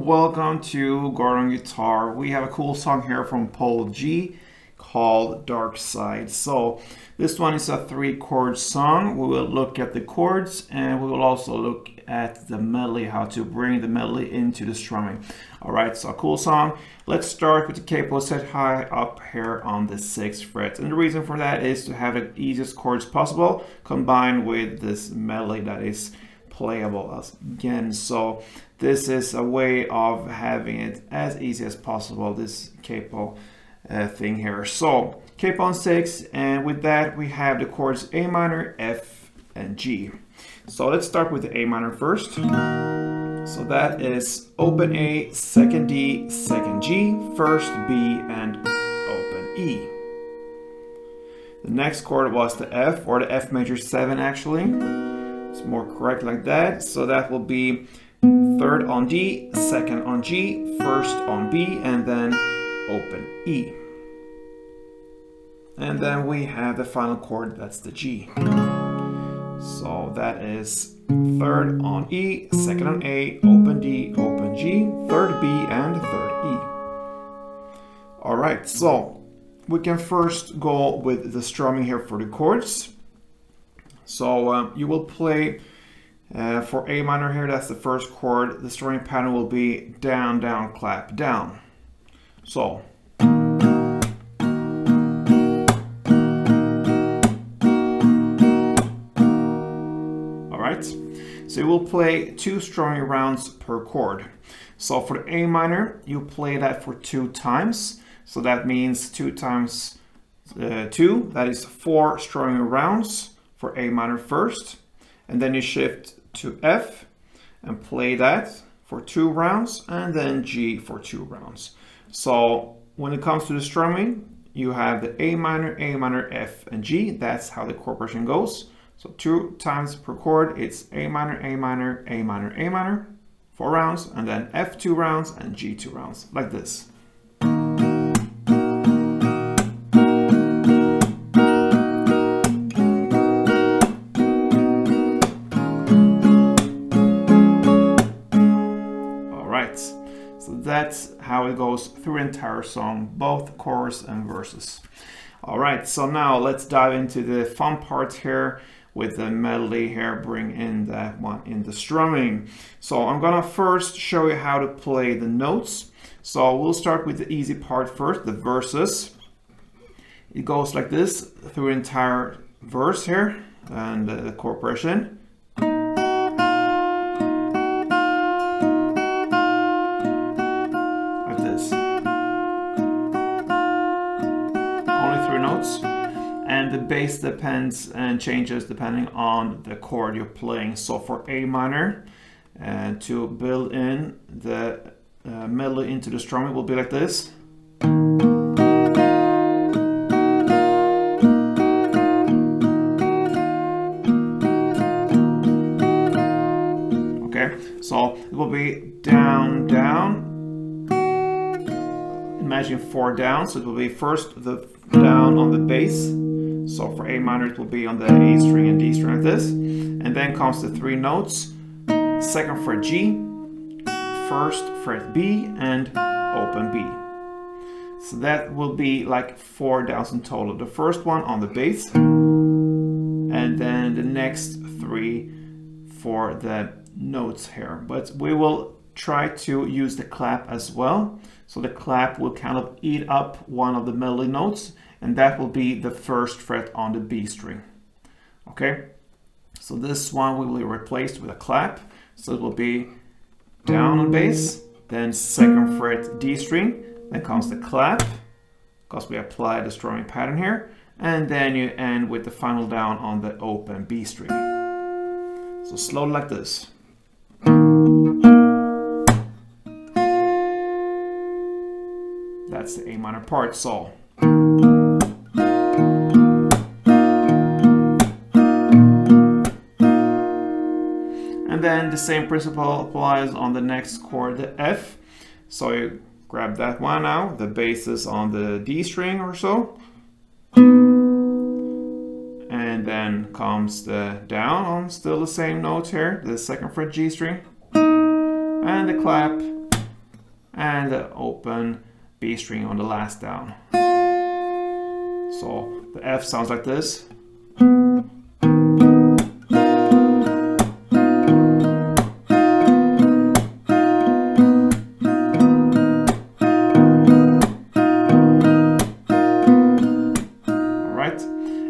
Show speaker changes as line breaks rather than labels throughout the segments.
welcome to Gordon Guitar. We have a cool song here from POLO G called Darkside. So this one is a 3-chord song. We will look at the chords and we will also look at the melody, how to bring the melody into the strumming. Alright, so a cool song. Let's start with the capo set high up here on the 6th fret. And the reason for that is to have the easiest chords possible combined with this melody that is playable again. So this is a way of having it as easy as possible, this capo thing here. So capo on 6, and with that we have the chords A minor, F, and G. So let's start with the A minor first. So that is open A, 2nd D, 2nd G, 1st B, and open E. The next chord was the F, or the F major 7 actually. It's more correct like that. So that will be 3rd on D, 2nd on G, 1st on B, and then open E. And then we have the final chord, that's the G. So that is 3rd on E, 2nd on A, open D, open G, 3rd B, and 3rd E. Alright, so we can first go with the strumming here for the chords. So you will play for A minor here, that's the first chord. The strumming pattern will be down, down, clap, down. So alright, so you will play 2 strumming rounds per chord. So for the A minor, you play that for 2 times. So that means 2 times 2, that is 4 strumming rounds for A minor first, and then you shift to F and play that for 2 rounds, and then G for 2 rounds. So when it comes to the strumming, you have the A minor, F, and G. That's how the chord progression goes. So 2 times per chord, it's A minor, A minor, A minor, A minor, 4 rounds, and then F 2 rounds and G 2 rounds, like this. So that's how it goes through the entire song, both chorus and verses. Alright, so now let's dive into the fun part here with the melody here, bring in that one in the strumming. So I'm gonna first show you how to play the notes. So we'll start with the easy part first, the verses. It goes like this through the entire verse here and the chord progression. And the bass depends and changes depending on the chord you're playing. So for A minor, to build in the melody into the strumming, it will be like this. Okay, so it will be down, down. Imagine 4 down, so it will be first the down on the bass. So for A minor it will be on the A string and D string like this, and then comes the 3 notes, 2nd fret G, 1st fret B, and open B. So that will be like 4 downs in total. The first one on the bass, and then the next 3 for the notes here. But we will try to use the clap as well. So the clap will kind of eat up one of the melody notes, and that will be the 1st fret on the B string. Okay, so this one will be replaced with a clap. So it will be down on bass, then 2nd fret D string, then comes the clap, because we apply the strumming pattern here, and then you end with the final down on the open B string. So slowly like this. That's the A minor part. So and then the same principle applies on the next chord, the F. So you grab that one now, the bass is on the D string or so, and then comes the down on still the same note here, the 2nd fret G string, and the clap and the open B string on the last down. So the F sounds like this.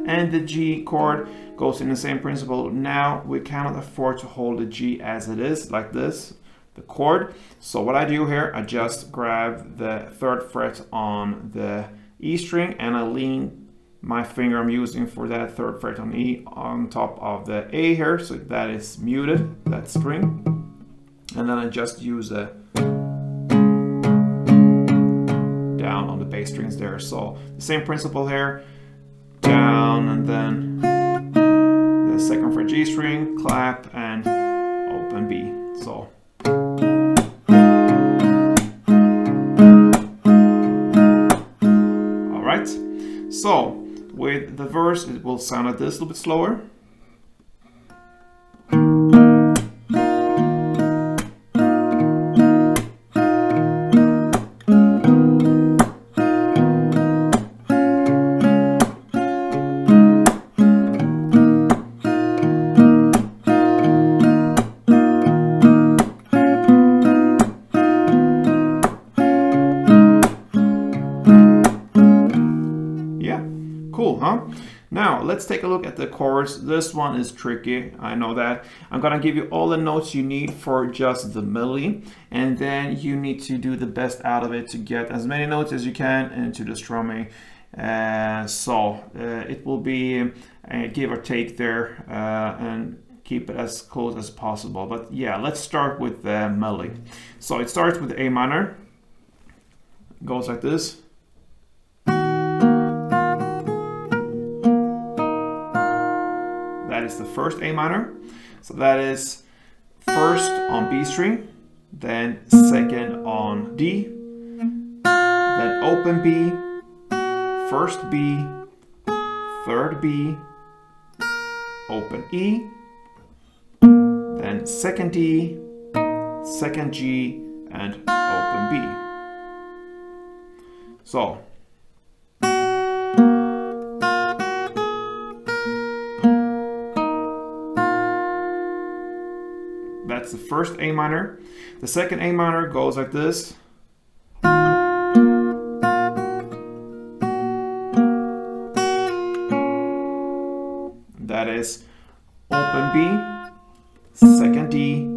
And the G chord goes in the same principle. Now we cannot afford to hold the G as it is, like this, the chord. So what I do here, I just grab the 3rd fret on the E string and I lean my finger I'm using for that 3rd fret on E on top of the A here, so that is muted, that string. And then I just use a down on the bass strings there. So the same principle here. Down and then the 2nd fret G string, clap and open B. So all right. So with the verse, it will sound like this, a little bit slower. Cool, huh? Now let's take a look at the chords. This one is tricky, I know that. I'm gonna give you all the notes you need for just the melody, and then you need to do the best out of it to get as many notes as you can into the strumming. It will be a give or take there, and keep it as close as possible. But yeah, let's start with the melody. So it starts with A minor, goes like this. That is the first A minor. So that is 1st on B string, then 2nd on D, then open B, 1st B, 3rd B, open E, then 2nd D, 2nd G, and open B. So that's the first A minor. The 2nd A minor goes like this. That is open B, 2nd D,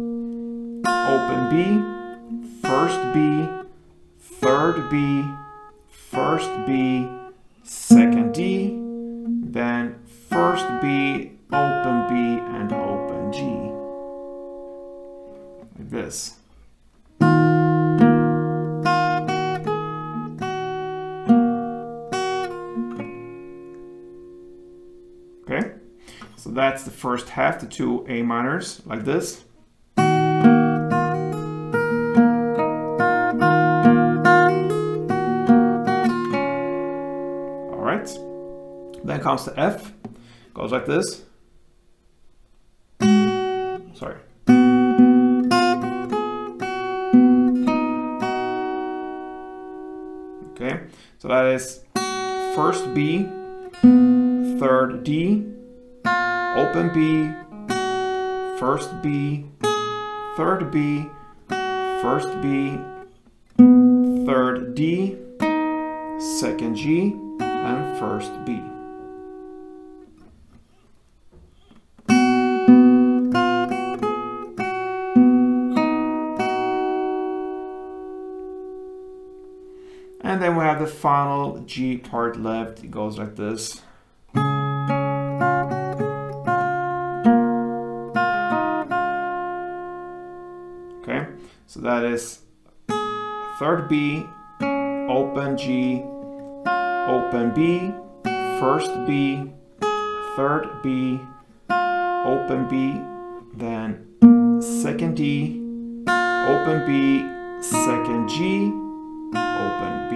open B, 1st B, 3rd B, 1st B, 2nd D, then 1st B, open B, and open G. Like this. Okay, so that's the first half, the 2 A minors, like this. All right, then comes the F, goes like this. Sorry. Okay, so that is 1st B, 3rd D, open B, 1st B, 3rd B, 1st B, 3rd D, 2nd G, and 1st B. And then we have the final G part left. It goes like this. Okay, so that is 3rd B, open G, open B, 1st B, 3rd B, open B, then 2nd D, open B, 2nd G, open B.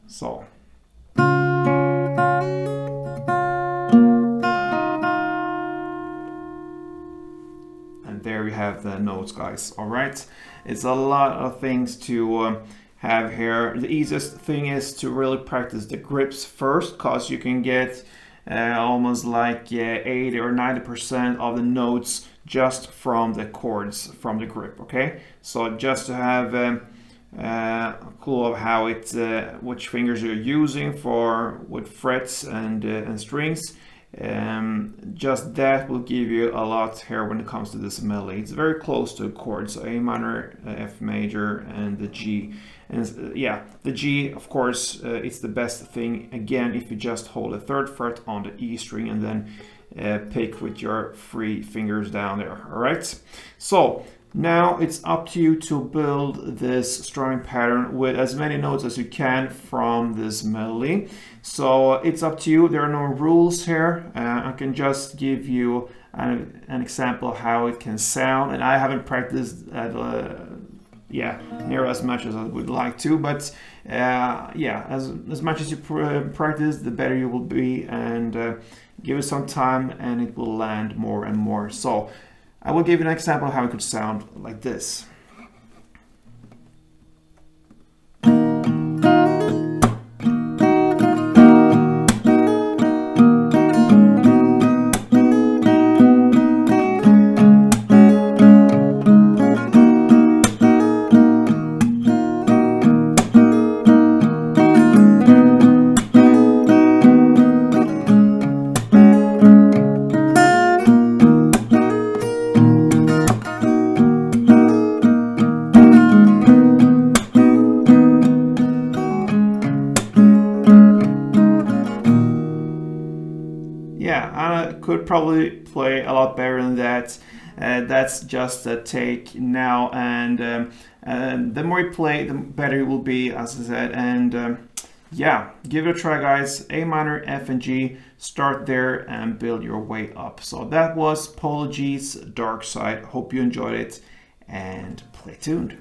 So and there we have have the notes, guys. All right, it's a lot of things to have here. The easiest thing is to really practice the grips first, because you can get almost like 80 or 90% of the notes just from the chords, from the grip. Okay, so just to have a clue of how it, which fingers you're using for with frets and strings. Just that will give you a lot here when it comes to this melody. It's very close to a chord, so A minor, F major, and the G. And yeah, the G, of course, it's the best thing, again, if you just hold a 3rd fret on the E string and then pick with your 3 fingers down there. All right, so now it's up to you to build this strumming pattern with as many notes as you can from this melody. So it's up to you. There are no rules here. I can just give you an example of how it can sound, and I haven't practiced at near as much as I would like to, but yeah, as much as you practice, the better you will be, and give it some time and it will land more and more. So I will give you an example of how it could sound like this. Yeah, I could probably play a lot better than that. That's just a take now, and the more you play, the better it will be, as I said. And yeah, give it a try, guys. A minor, F, and G. Start there and build your way up. So that was POLO G's Darkside. Hope you enjoyed it, and play tuned.